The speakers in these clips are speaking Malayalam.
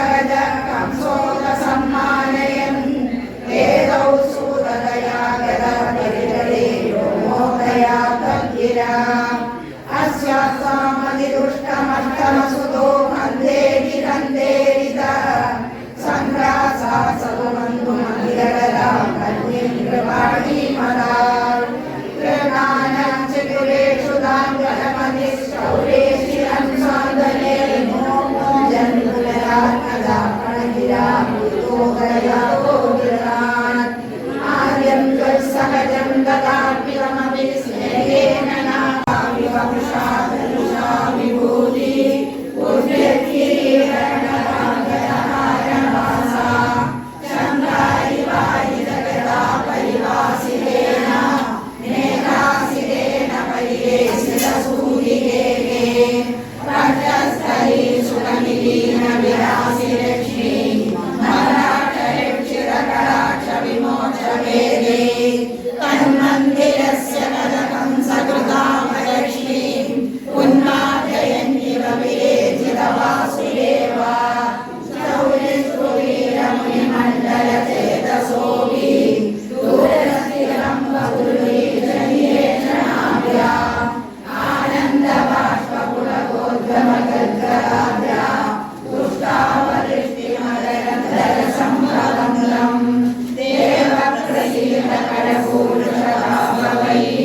सहज कंसोद सम्मानयन् वेदौ सूदया गदपरितले योमोदया तद्गिरा अस्यासामधिदुष्टमष्टमसुतो मन्देरि कन्देरिता सङ्ग्रासा सगुमन्तु मन्दिरगदा कन्यं कृपाणि मदा कृणानं चतुरेषु दाङ्गलमधिशौरेषि अंसान्दने मोमो जन्मलयात्मजा प्रणगिरा मृतोदया गोविरान् आर्यं त्वत्सहजं ददाप्यमपि स्नेहेन नामामि वंशादनुषा विभूति उद्यत्किरीटनराङ्गनहारमासा चन्द्रायि वायि जगदा परिवासितेन नेकासितेन परिवेशितसूरिगे पट्टस्थली सुखनिलीन विलासि लक्ष्मी मराठयक्षिरकटाक्ष विमोचवेदे तन्मन्दिरस्य कनकं सकृतामलक्ष्मी उन्मादयन्निव विरेजितवासुदेवा चौरिस्फुरीरमुनिमण्डलचेतसोऽपि दूरस्थिरं बहुलीजनीयेषणाभ्या आनन्दबाष्पपुलकोद्गमगद्गदाभ्या तुष्टावदृष्टिमदरन्दरसम्भवङ्गं देवप्रसीदकरपूरुषदाभवैः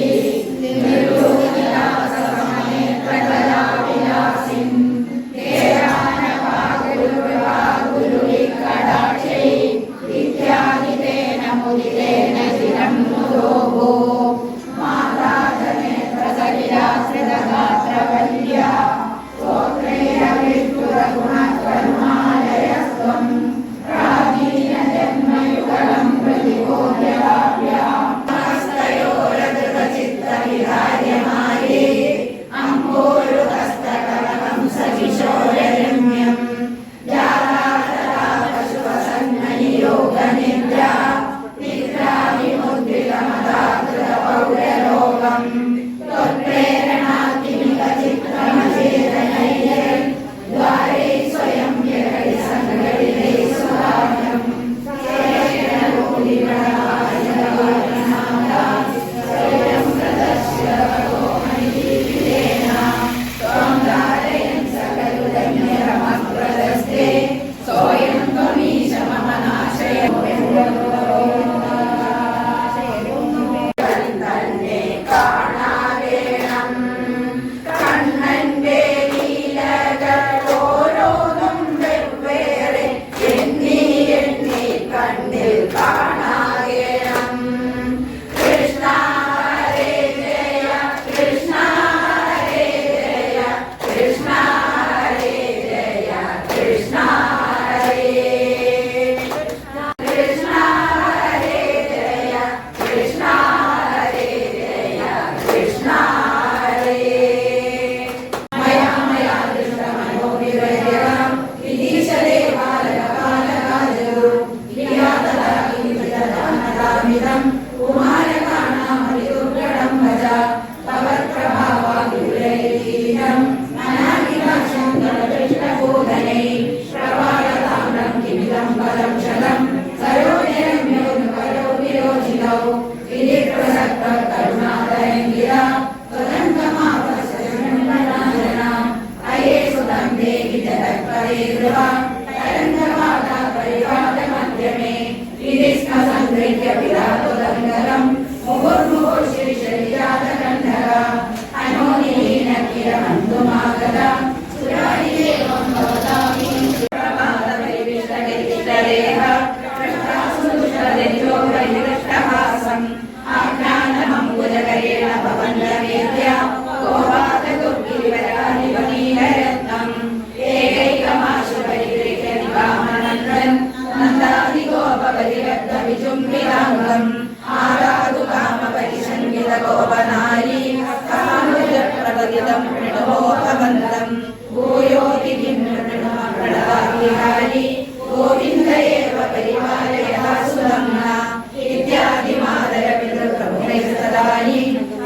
गोविंद एव परिवारयः सुदम्ना इत्यादि मादर पितृप्रभुने सदानि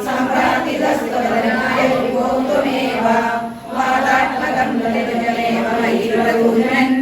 सम्प्राप्तिदस्तवदनाय विभोतुमेव वादात्मकं ललितमेव मयि प्रभुनन्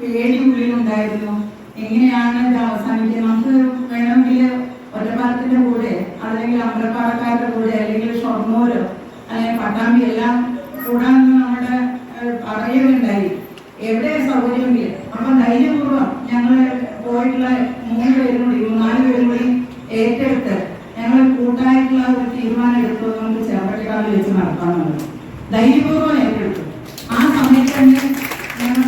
പേടിയുള്ളിലുണ്ടായിരുന്നു. എങ്ങനെയാണ് ഇത് അവസാനിക്കുക? നമുക്ക് വേണമെങ്കിൽ ഒറ്റപ്പാലത്തിന്റെ കൂടെ അല്ലെങ്കിൽ അമ്പലപ്പാറക്കാരുടെ കൂടെ അല്ലെങ്കിൽ ഷൊർണൂരോ അല്ലെങ്കിൽ പട്ടാമ്പി എല്ലാം കൂടാന്ന് നമ്മുടെ പറയുകയുണ്ടായി. എവിടെ സൗകര്യമെങ്കിൽ അപ്പം ധൈര്യപൂർവ്വം ഞങ്ങൾ പോയിട്ടുള്ള 3 പേരും കൂടി 4 പേരും കൂടി ഏറ്റെടുത്ത് ഞങ്ങൾ കൂട്ടായിട്ടുള്ള ഒരു തീരുമാനം എടുത്തു. നമുക്ക് ചേർപ്പട്ടിക്കാവിൽ വെച്ച് നടത്താമെന്നുള്ളത് ധൈര്യപൂർവ്വം ഏറ്റെടുത്തു. ആ സമയത്ത് തന്നെ ഞങ്ങൾ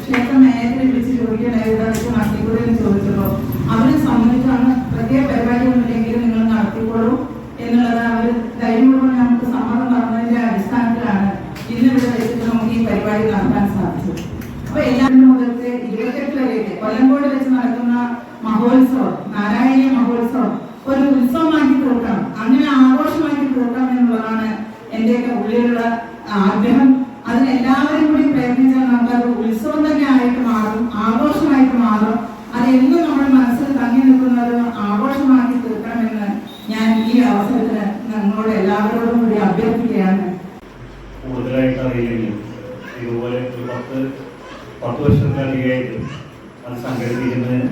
ക്ഷേത്ര മാനേജറെ വിളിച്ച് ചോദിക്കണ്ടായി ഇവിടെ വെച്ച് നടത്തിക്കൂടെന്ന് ചോദിച്ചപ്പോൾ അവര് സമ്മതിച്ചാണ് പ്രത്യേക പരിപാടി ഒന്നുമില്ലെങ്കിലും നിങ്ങൾ നടത്തിക്കോളൂ എന്നുള്ളത് അവർ ധൈര്യപൂർവ്വം നമുക്ക് സമ്മതം പറഞ്ഞതിന്റെ അടിസ്ഥാനത്തിലാണ് ഇന്നിവിടെ വെച്ചിട്ട് നമുക്ക് ഈ പരിപാടി നടത്താൻ സാധിച്ചത്. അപ്പൊ എല്ലാവരും മുതൽക്ക് 28 വരെയൊക്കെ കൊല്ലങ്കോട് വെച്ച് നടക്കുന്ന മഹോത്സവം, നാരായണീയ മഹോത്സവം ഒരു ഉത്സവമാക്കി തീർക്കണം, അങ്ങനെ ആഘോഷമാക്കി തീർക്കണം എന്നുള്ളതാണ് എന്റെയൊക്കെ ഉള്ളിലുള്ള ആഗ്രഹം. അതിനെല്ലാവരും കൂടി പ്രയത്നിച്ചാൽ നമുക്കത് ഉത്സവം തന്നെ ആയിട്ട് മാറും, ആഘോഷമായിട്ട് മാറും. അതെന്നും നമ്മുടെ മനസ്സിൽ തങ്ങി നിൽക്കുന്ന ഒരു ആഘോഷമാക്കി തീർക്കണമെന്ന് ഞാൻ ഈ അവസരത്തിന് നിങ്ങളോട് എല്ലാവരോടും കൂടി അഭ്യർത്ഥിക്കുകയാണ്. കൂടുതലായിട്ട് അറിയില്ലെങ്കിലും ഇതുപോലെ ഒരു 10 വർഷത്തിലധികമായിട്ട് അത് സംഘടിപ്പിക്കുന്നതിന്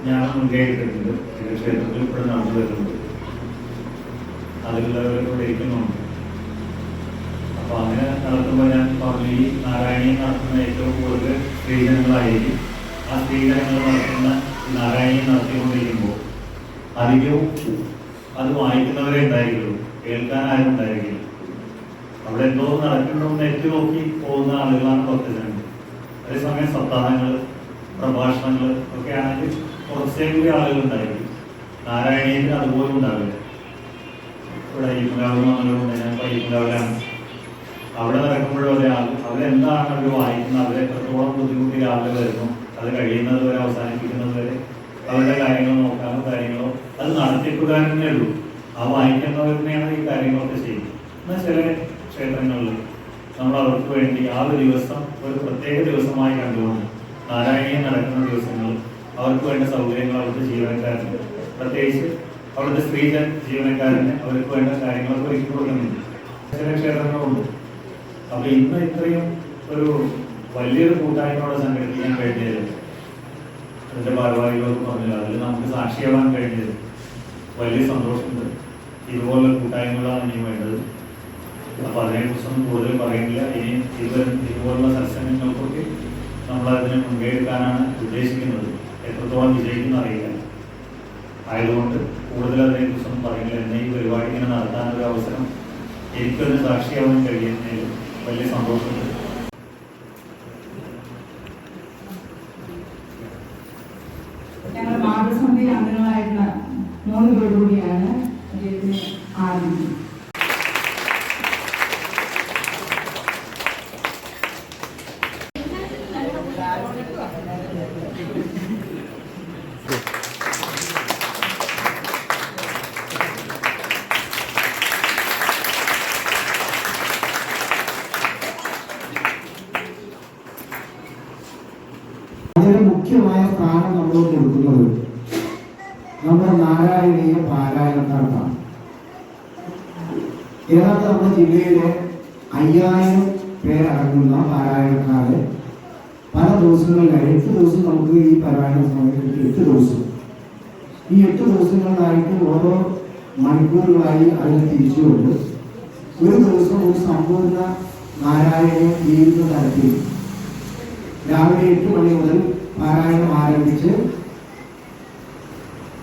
ഞാൻ മുൻകൈ എടുത്തിട്ടുണ്ട്. ഇത് ക്ഷേത്രത്തിൽ ഇപ്പോൾ നടന്നു വരുന്നുണ്ട്, അതിലുള്ളവരോട് ഇരിക്കുന്നുണ്ട്. അപ്പോൾ അങ്ങനെ നടത്തുമ്പോൾ ഞാൻ പറഞ്ഞു, ഈ നാരായണീയം നടത്തുന്ന ഏറ്റവും കൂടുതൽ സ്ത്രീജനങ്ങളായിരിക്കും. ആ സ്ത്രീജനങ്ങൾ നടത്തുന്ന ഈ നാരായണീയം നടത്തിക്കൊണ്ടിരിക്കുമ്പോൾ അധികവും അത് വായിക്കുന്നവരെ ഉണ്ടായിരിക്കുള്ളൂ, കേൾക്കാൻ ആരും ഉണ്ടായിരിക്കില്ല. അവിടെ എന്തോ നടക്കണമെന്ന് എത്തി നോക്കി പോകുന്ന ആളുകളാണ് ഭക്തജനങ്ങൾ. അതേസമയം സപ്താഹങ്ങൾ, പ്രഭാഷണങ്ങൾ ഒക്കെ ആണെങ്കിൽ കുറച്ചേകൂടി ആളുകൾ ഉണ്ടായിരിക്കും. നാരായണീയത്തിൽ അതുപോലും ഉണ്ടാവില്ല. ഇവിടെ അയ്യപ്പൻകാവ് വന്നവരുണ്ട്, ഞാൻ അയ്യപ്പൻകാവിലാണ്. അവിടെ നടക്കുമ്പോഴും ഒരേ അവരെന്താണ് അവർ വായിക്കുന്നത്, അവരെ എത്രത്തോളം ബുദ്ധിമുട്ടി രാവിലെ വരുന്നു, അത് കഴിയുന്നത് വരെ അവസാനിപ്പിക്കുന്നത് വരെ അവരുടെ കാര്യങ്ങൾ നോക്കാനോ കാര്യങ്ങളോ അത് നടത്തിക്കൂടാനേ ഉള്ളൂ. ആ വായിക്കുന്നവരെന്നെയാണ് ഈ കാര്യങ്ങളൊക്കെ ചെയ്യുന്നത്. എന്നാൽ ചില ക്ഷേത്രങ്ങളിൽ നമ്മൾ അവർക്ക് വേണ്ടി ആ ഒരു ദിവസം ഒരു പ്രത്യേക ദിവസമായി കണ്ടുകൊണ്ട് നാരായണീയം നടക്കുന്ന ദിവസങ്ങൾ അവർക്ക് വേണ്ട സൗകര്യങ്ങൾ അവിടുത്തെ ജീവനക്കാരന്, പ്രത്യേകിച്ച് അവിടുത്തെ സ്ത്രീ ജീവനക്കാരന് അവർക്ക് വേണ്ട കാര്യങ്ങളൊക്കെ ഒരുക്കി കൊടുക്കുന്നുണ്ട്. ചില ക്ഷേത്രങ്ങളുണ്ട്. അപ്പോൾ ഇന്ന് ഇത്രയും ഒരു വലിയൊരു കൂട്ടായ്മയോടെ സംഘടിപ്പിക്കാൻ കഴിഞ്ഞത് അതിൻ്റെ ഭാരവാഹികളൊക്കെ പറഞ്ഞില്ല, അതിൽ നമുക്ക് സാക്ഷിയാവാൻ കഴിഞ്ഞത് വലിയ സന്തോഷമുണ്ട്. ഇതുപോലുള്ള കൂട്ടായ്മകളാണ് ഇനി വേണ്ടത്. അപ്പോൾ അതിനെക്കുറിച്ചൊന്നും കൂടുതൽ പറയുന്നില്ല. ഇനി ഇതുപോലുള്ള സത്സംഗങ്ങൾക്കൊക്കെ നമ്മളതിനെ മുൻകൈ എടുക്കാനാണ് ഉദ്ദേശിക്കുന്നത്. എത്രത്തോളം വിജയിക്കുന്ന അറിയില്ല. ആയതുകൊണ്ട് കൂടുതൽ അതിനെക്കുറിച്ചൊന്നും പറയുന്നില്ല. എന്നെ ഈ പരിപാടി ഇങ്ങനെ നടത്താനൊരു അവസരം എനിക്കൊരു സാക്ഷിയാവാൻ കഴിയുന്നതിൽ വലിയ സന്തോഷമുണ്ട്. ഞങ്ങൾ മാതൃസമിതി അംഗങ്ങളായിട്ടുള്ള 3 പേർ കൂടിയാണ് ഇതിന് ആരംഭിച്ചത്. അതിന് മുഖ്യമായ സ്ഥാനം നമ്മൾ കൊടുക്കുന്നത് നമ്മുടെ നാരായണീയ പാരായണക്കാർക്കാണ്. ഏതാണ്ട് നമ്മുടെ ജില്ലയിലെ 5000 പേരടങ്ങുന്ന പാരായണക്കാര് പല ദിവസങ്ങളിലായി 8 ദിവസം നമുക്ക് ഈ പാരായണ സമയത്ത് 8 ദിവസം ഈ 8 ദിവസങ്ങളിലായിട്ട് ഓരോ മണിക്കൂറുകളായി അതിനെ തിരിച്ചുകൊണ്ട് ഒരു ദിവസം ഒരു സമ്പൂർണ്ണ നാരായണീയ ജീവിത തരത്തിൽ രാവിലെ 8 മണി മുതൽ പാരായണം ആരംഭിച്ച്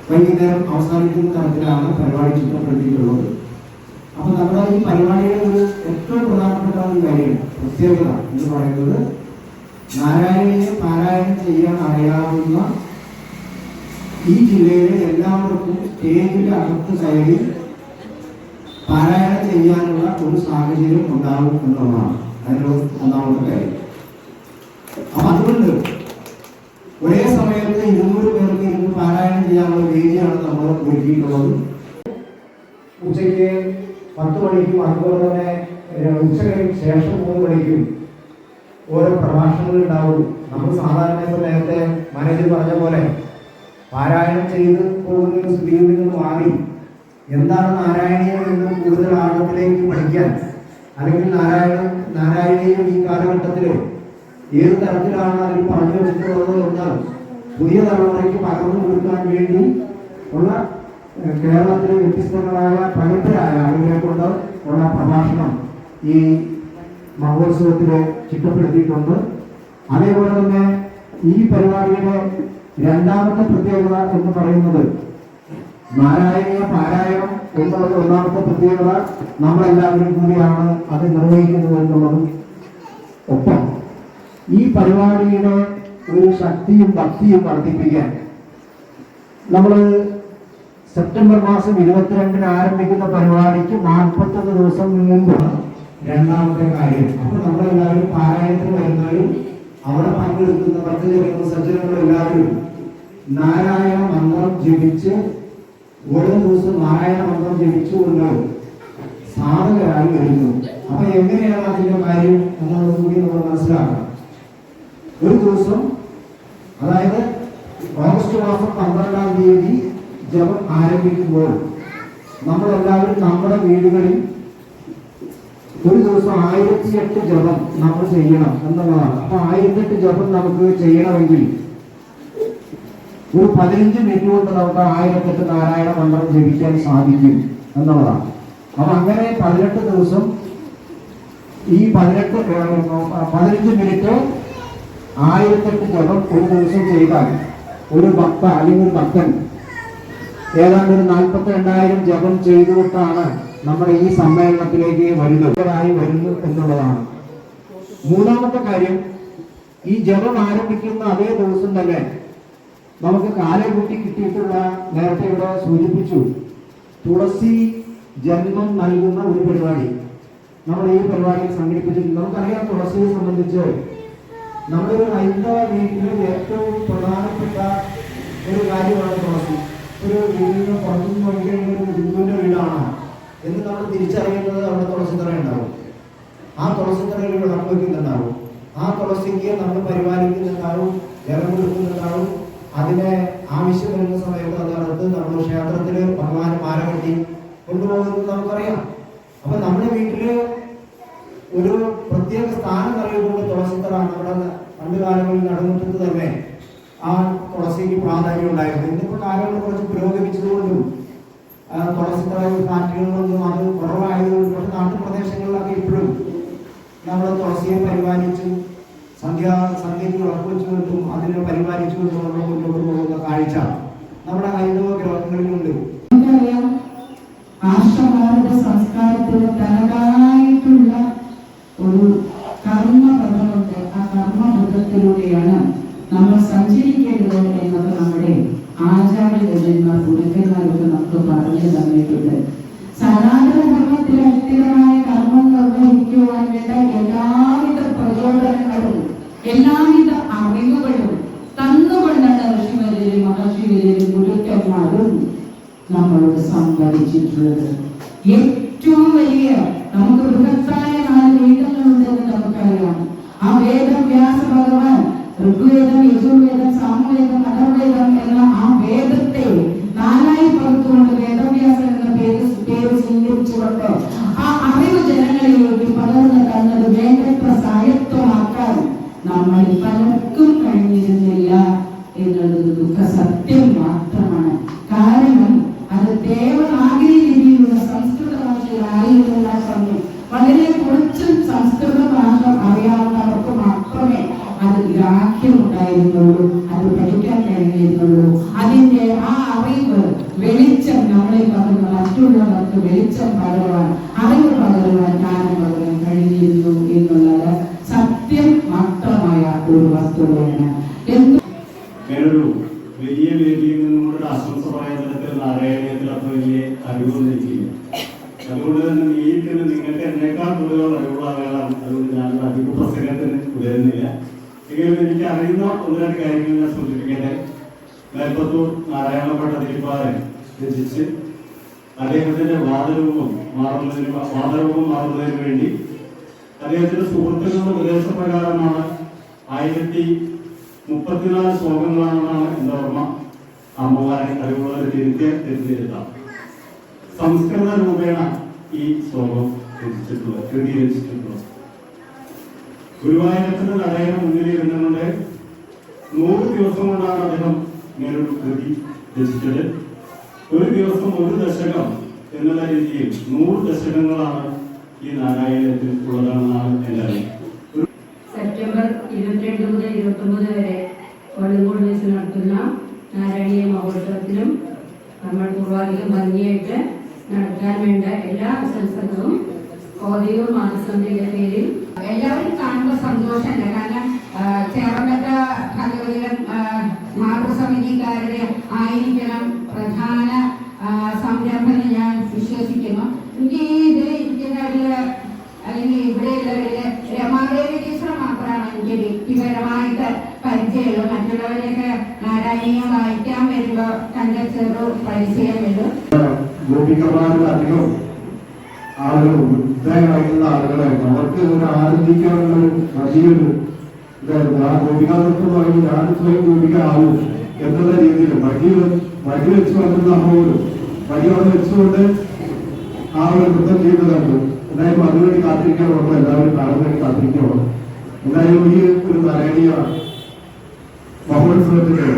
വൈകുന്നേരം അവസാനിക്കുന്ന തരത്തിലാണ് പരിപാടി ചിട്ടപ്പെടുത്തിയിട്ടുള്ളത്. അപ്പൊ നമ്മുടെ ഈ പരിപാടിയുടെ ഒരു ഏറ്റവും പ്രധാനപ്പെട്ട ഒരു കാര്യം പ്രത്യേകത എന്ന് പറയുന്നത് നാരായണീയ പാരായണം ചെയ്യാൻ അറിയാവുന്ന ഈ ജില്ലയിലെ എല്ലാവർക്കും സ്റ്റേജിന്റെ അകത്ത് കയറി പാരായണം ചെയ്യാനുള്ള ഒരു സാഹചര്യം ഉണ്ടാവും എന്നുള്ളതാണ് അതിനുള്ള ഒന്നാമത്തെ കാര്യം. അപ്പൊ അതുകൊണ്ട് ഒരേ സമയത്ത് 200 പേർക്ക് ഇരുന്ന് പാരായണം ചെയ്യാനുള്ള വേദിയാണ് നമ്മൾ ഒരുക്കിയിട്ടുള്ളത്. ഉച്ചയ്ക്ക് 10 മണിക്കും അതുപോലെ തന്നെ ഉച്ചയ്ക്ക് ശേഷം 3 മണിക്കും ഓരോ പ്രഭാഷണങ്ങൾ ഉണ്ടാവും. നമ്മൾ സാധാരണ ഇപ്പോൾ നേരത്തെ മാനേജർ പറഞ്ഞ പോലെ പാരായണം ചെയ്ത് പോകുന്ന ഒരു സ്ഥിതിയിൽ നിന്ന് മാറി എന്താണ് നാരായണീയം എന്ന് കൂടുതൽ ആഴത്തിലേക്ക് പഠിക്കാൻ, അല്ലെങ്കിൽ നാരായണീയം ഈ കാലഘട്ടത്തിൽ ഏത് തരത്തിലാണ് അതിൽ പറഞ്ഞു വെച്ചിട്ടുള്ളത് എന്ന് പുതിയ തലമുറയ്ക്ക് പകർന്നു കൊടുക്കാൻ വേണ്ടി ഉള്ള കേരളത്തിലെ വ്യത്യസ്തങ്ങളായ പ്രഗത്ഭരായ ആളുകളെ കൊണ്ട് ഉള്ള പ്രഭാഷണം ഈ മഹോത്സവത്തിൽ ചിട്ടപ്പെടുത്തിയിട്ടുണ്ട്. അതേപോലെ തന്നെ ഈ പരിപാടിയുടെ രണ്ടാമത്തെ പ്രത്യേകത എന്ന് പറയുന്നത് നാരായണീയ പാരായണം എന്നുള്ളത് ഒന്നാമത്തെ പ്രത്യേകത നമ്മളെല്ലാവരും കൂടിയാണ് അത് നിർവഹിക്കുന്നത് എന്നുള്ളതും. ഒപ്പം ഈ പരിപാടിയുടെ ഒരു ശക്തിയും ഭക്തിയും വർദ്ധിപ്പിക്കാൻ നമ്മൾ സെപ്റ്റംബർ മാസം 22-ന് ആരംഭിക്കുന്ന പരിപാടിക്ക് 41 ദിവസം മുമ്പ് രണ്ടാമത്തെ കാര്യം. അപ്പൊ നമ്മളെല്ലാവരും പാരായണത്തിന് വരുന്നവരും അവിടെ പങ്കെടുക്കുന്ന ഭക്തജനങ്ങളും സജ്ജനങ്ങളും എല്ലാവരും നാരായണ മന്ത്രം ജപിച്ച് ഓരോ ദിവസം നാരായണ മന്ത്രം ജപിച്ചുകൊണ്ട് സാധകരായി വരുന്നു. അപ്പൊ എങ്ങനെയാണ് അതിന്റെ കാര്യം എന്നുള്ളത് കൂടി നമ്മൾ മനസ്സിലാക്കണം. ഒരു ദിവസം, അതായത് ഓഗസ്റ്റ് മാസം 12-ാം തീയതി ജപം ആരംഭിക്കുമ്പോൾ നമ്മളെല്ലാവരും നമ്മുടെ വീടുകളിൽ ഒരു ദിവസം 1008 ജപം നമ്മൾ ചെയ്യണം എന്നുള്ളതാണ്. അപ്പൊ 1008 ജപം നമുക്ക് ചെയ്യണമെങ്കിൽ ഒരു 15 മിനിറ്റ് കൊണ്ട് നമുക്ക് 1008 നാരായണ മന്ത്രം ജപിക്കാൻ സാധിക്കും എന്നുള്ളതാണ്. അപ്പൊ അങ്ങനെ 18 ദിവസം ഈ 15 മിനിറ്റ് 1008 ജപം ഒരു ദിവസം ചെയ്താൽ ഒരു ഭക്ത അല്ലെങ്കിൽ ഒരു ഭക്തൻ ഏതാണ്ട് ഒരു 42,000 ജപം ചെയ്തുകൊണ്ടാണ് നമ്മുടെ ഈ സമ്മേളനത്തിലേക്ക് വരുന്നു എന്നുള്ളതാണ്. മൂന്നാമത്തെ കാര്യം, ഈ ജപം ആരംഭിക്കുന്ന അതേ ദിവസം തന്നെ നമുക്ക് കാലകൂട്ടി കിട്ടിയിട്ടുള്ള, നേരത്തെ ഇവിടെ സൂചിപ്പിച്ചു, തുളസി ജന്മം നൽകുന്ന ഒരു പരിപാടി നമ്മൾ ഈ പരിപാടിയിൽ സംഘടിപ്പിച്ചിട്ടുണ്ട്. നമുക്കറിയാം, തുളസിയെ സംബന്ധിച്ച് നമ്മുടെ ഒരു ഹൈന്ദവ വീട്ടിൽ ഏറ്റവും പ്രധാനപ്പെട്ട ഒരു കാര്യമാണ് തുളസി. ഒരു വീടിന് പുറത്തുനിന്ന് നോക്കിക്കഴിഞ്ഞാൽ ഒരു ഹിന്ദുവിന്റെ വീടാണ് എന്ന് നമ്മൾ തിരിച്ചറിയുന്നത് അവിടെ തുളസിത്തറ ഉണ്ടാവും. ആ തുളസിത്തറയിൽ വിളക്ക് വയ്ക്കുന്നുണ്ടാവും. ആ തുളസിക്ക് നമ്മൾ പരിപാലിക്കുന്നുണ്ടാവും, ജലം കൊടുക്കുന്നുണ്ടാവും. അതിനെ ആവശ്യം വരുന്ന സമയത്ത് അതടുത്ത് നമ്മൾ ക്ഷേത്രത്തിൽ ഭഗവാൻ മാല കെട്ടി കൊണ്ടുപോകുന്നത് നമുക്കറിയാം. അപ്പൊ നമ്മുടെ വീട്ടില് ഒരു പ്രത്യേക സ്ഥാനം നൽകിക്കൊണ്ട് തുളസിത്തറ നമ്മുടെ പണ്ട് കാലങ്ങളിൽ നടുമുറ്റത്ത് തന്നെ ആ തുളസിക്ക് പ്രാധാന്യം ഉണ്ടായിരുന്നു. ഇന്നിപ്പോൾ കാലങ്ങൾ കുറച്ച് പുരോഗമിച്ചതുകൊണ്ടും തുളസിത്തറ ഫ്ലാറ്റുകളിലൊന്നും അത് കുറവായതുകൊണ്ടും പക്ഷെ നാട്ടുപ്രദേശങ്ങളിലൊക്കെ ഇപ്പോഴും നമ്മൾ തുളസിയെ പരിപാലിച്ചും സന്ധ്യയ്ക്ക് വിളക്ക് വെച്ചുകൊണ്ടും അതിനെ പരിപാലിച്ചുകൊണ്ടും നമ്മൾ മുന്നോട്ട് കാഴ്ച നമ്മുടെ ഹൈന്ദവ ഗ്രഹങ്ങളിലുണ്ട്. നമുക്കറിയാം, ആർഷഭാരത സംസ്കാരത്തിന് തനതായിട്ടുള്ള ഒരു കർമ്മപഥമുണ്ട്. ആ കർമ്മപഥത്തിലൂടെയാണ് നമ്മൾ സഞ്ചരിക്കേണ്ടത് എന്നത് നമ്മുടെ ആചാര്യന്മാർ ഗുരുക്കന്മാരൊക്കെ നമുക്ക് പറഞ്ഞു തന്നിട്ടുണ്ട്. സനാതന ധർമ്മത്തിലെ അസ്ഥിരമായ കർമ്മം നിർവഹിക്കുവാൻ വേണ്ട എല്ലാവിധ പ്രചോദനങ്ങളും എല്ലാവിധ അറിവുകളും തന്നുകൊണ്ടാണ് ഋഷിവര്യരും മഹർഷിവര്യരും ഗുരുക്കന്മാരും നമ്മളോട് സംവദിച്ചിട്ടുള്ളത്. ഏറ്റവും വലിയ നമുക്ക് ബൃഹത്തായ 4 വേദങ്ങളുണ്ടെന്ന് നമുക്കറിയാം. ആ വേദം വ്യാസ ഭഗവാൻ ഋഗ്വേദം, യജുർവേദം, സാമവേദം, അഥർവേദം എന്ന ആ വേദത്തെ 4ആയി പകുത്തുകൊണ്ട് വേദവ്യാസൻ എന്ന പേര് സ്വീകരിച്ചുകൊണ്ട് ആ അറിവ് ജനങ്ങളിലേക്ക് പകർന്നു തന്നത് വേണ്ടത്ര സ്വായത്തമാക്കാൻ നമ്മൾ പലർക്കും കഴിഞ്ഞിരുന്നില്ല എന്നുള്ളത് ദുഃഖ സത്യം മാത്രമാണ്. കാരണം അത് ദേവനാഗരി ലിപിയിലുള്ള സംസ്കൃത ഭാഷയിലായിരുന്ന സമയം വളരെ കുറച്ചും സംസ്കൃത ഭാഷ അറിയാവുന്നവർക്ക് മാത്രമേ അത് ഗ്രാഹ്യമുണ്ടായിരുന്നുള്ളൂ, അത് പഠിക്കാൻ കഴിഞ്ഞിരുന്നുള്ളൂ. അതിന്റെ ആ അറിവ് വെളിച്ചം നമ്മളെ പകർന്ന് മറ്റുള്ളവർക്ക് വെളിച്ചം പകരുവാൻ, അറിവ് പകരുവാൻ, ജ്ഞാനം പകരാൻ കഴിഞ്ഞിരുന്നു എന്നുള്ളത് സത്യം മാത്രമായ ഒരു വസ്തുതയാണ്. വേറൊരു വലിയ വേദിയിൽ നിന്നുകൊണ്ട് ആശംസ പറയുന്നിടത്ത് നാരായണീയത്തിൽ അത്ര വലിയ അറിവൊന്നും എനിക്കില്ല. അതുകൊണ്ട് തന്നെ നേരിട്ട് നിങ്ങൾക്ക് എന്നേക്കാൾ കൂടുതൽ അറിവുള്ളവരാണ്. അതുകൊണ്ട് ഞാൻ അധിക പ്രസംഗത്തിന് തുടരുന്നില്ല. എങ്കിലും എനിക്ക് അറിയുന്ന 1-2 കാര്യങ്ങൾ ഞാൻ സൂചിപ്പിക്കട്ടെ. മേൽപ്പത്തൂർ നാരായണ ഭട്ടതിരിപ്പാട് രചിച്ച് അദ്ദേഹത്തിന്റെ വാദരൂപം മാറുന്നതിന് വേണ്ടി അദ്ദേഹത്തിന്റെ സുഹൃത്തുക്കളുടെ ഉപദേശപ്രകാരമാണ് 1034 ശ്ലോകങ്ങളാണെന്നാണ് എൻ്റെ ഓർമ്മ. അമ്മമാരെ അറിവുള്ളവർ തിരുത്തിയെടുത്താം. സംസ്കൃത രൂപേണ ഈ ശ്ലോകം രചിച്ചിട്ടുള്ളത്. ഗുരുവായൂരപ്പന്റെ നടയുടെ മുന്നിൽ ഇരുന്നുകൊണ്ട് 100 ദിവസം കൊണ്ടാണ് അദ്ദേഹം ഇങ്ങനൊരു കൃതി രചിച്ചത്. ഒരു ദിവസം 1 ദശകം എന്നുള്ള രീതിയിൽ 100 ദശകങ്ങളാണ് ഈ നാരായണത്തിൽ ഉള്ളതാണെന്നാണ് എൻ്റെ അറിവ്. സെപ്റ്റംബർ 22 മുതൽ 29 വരെ കോഴിക്കോട് വെച്ച് നടത്തുന്ന നാരായണീയ മഹോത്സവത്തിലും നമ്മൾ പൂർവാധികം ഭംഗിയായിട്ട് നടത്താൻ വേണ്ട എല്ലാ ആശംസകളും കോതിയൂർ മാതൃസമിതിയുടെ പേരിൽ എല്ലാവരും കാണുമ്പോൾ സന്തോഷമല്ല. കാരണം ചേർന്നട്ട ഭഗവതിയുടെ മാതൃസമിതിക്കാരുടെ ആയിരിക്കണം പ്രധാന സംരംഭം ഞാൻ വിശ്വസിക്കുന്നു. എനിക്ക് ഇത് ഇരിക്കുന്നവരില് അല്ലെങ്കിൽ ഇവിടെയുള്ളവരില് രമാദേവി ടീച്ചർ മാത്രമാണ് എനിക്ക് വ്യക്തിപരമായിട്ട് പരിചയമുള്ളൂ. മറ്റുള്ളവരെയൊക്കെ നാരായണീയം വായിക്കാൻ വരുമ്പോൾ കണ്ട ചെറു പരിചയം വരും. ഗോപികമാരുടെ അധികം ആളുകൾ വൃദ്ധരായിട്ടുള്ള ആളുകളായിരുന്നു. അവർക്ക് ഒരു ആനന്ദിക്കാനുള്ള വലിയൊരു ഇതായിരുന്നു. ആ ഗോപികാനൃത്തം പറയും ഞാൻ സ്വയം ഗോപിക ആവും എന്നുള്ള രീതിയിൽ വടി വെച്ച് വന്നിരുന്ന അമ്മോടും വടി അവിടെ വെച്ചുകൊണ്ട് ആ ഒരു നൃത്തം ചെയ്യുന്നതാണ്. എന്തായാലും അതിനുവേണ്ടി കാത്തിരിക്കാൻ നമ്മൾ എല്ലാവരും കാണാൻ വേണ്ടി കാത്തിരിക്കണം. എന്തായാലും ഈ ഒരു നാരായണീയ മഹോത്സവത്തിന്റെ